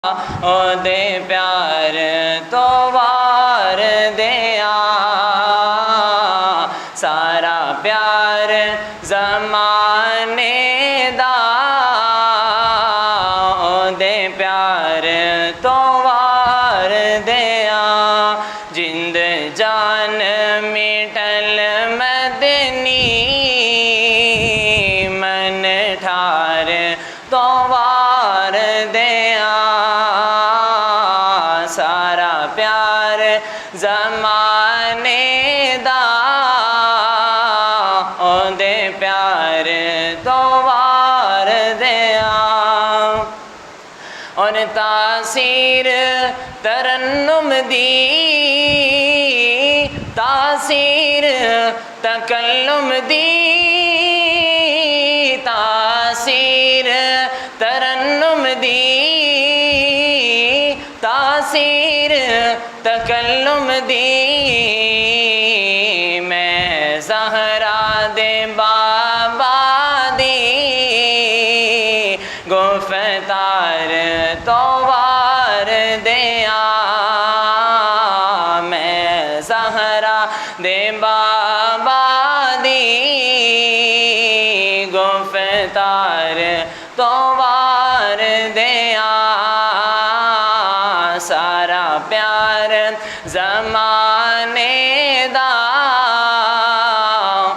او دے پیار تو وار دیا سارا پیار زمانے دا او دے پیار تو وار دیا جند جان میٹل مدنی من ٹھار تو وار دیا سارا پیار زمانے دا او دے پیار تو وار دیا اور تاثیر ترنم دی تاثیر تکلم دی تاثیر ترنم دی تاثیر تکلم دی میں زہرا دے بابا دی گفتار تو وار دیا میں زہرا دے بابا دی گفتار تو وار دیا سارا پیار زمانے دا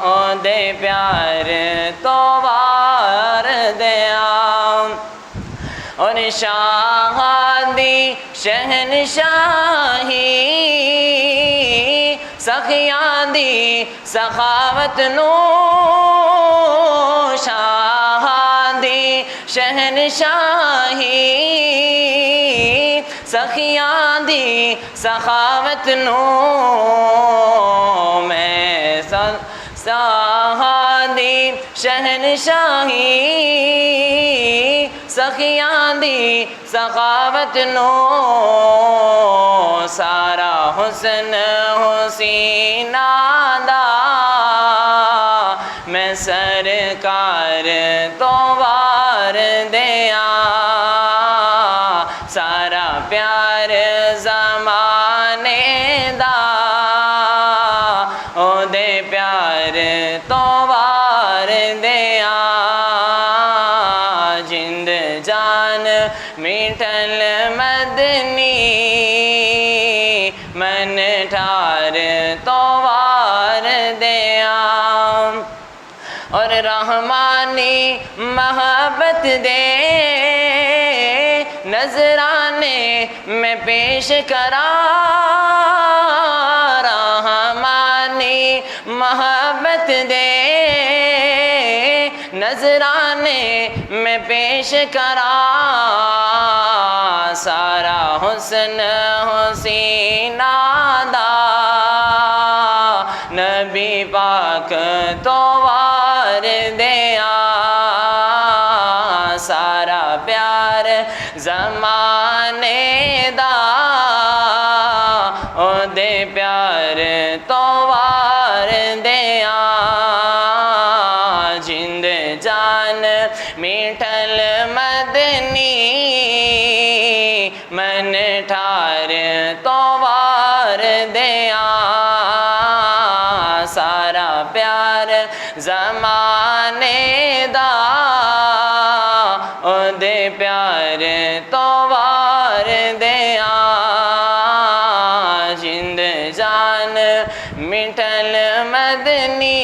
او دے پیار تو وار دیا اور شاہ دی شہنشاہی سخیاں دی سخاوت نو شاہ دی شہنشاہی سخیاں دی سخاوت نو میں شاہ دی شہنشاہی سخیاں دی سخاوت نو سارا حسن حسینہ دا میں سرکار تو وار دیا سارا پیار زمانے دا او دے پیار تو وار دیا جند جان میٹھل مدنی من ٹھار تو وار دیا اور رحمانی محبت دے نذرانے میں پیش کرا رحمانی محبت دے نذرانے میں پیش کرا سارا حسن حسینہ دا نبی پاک تو وار دیا سارا پیار زمانے دا او دے پیار تو وار دیا جند جان میٹھل مدنی من ٹھار تو وار دیا سارا پیار زمانے دا او دے پیار تو وار دیا جند جان میٹھل مدنی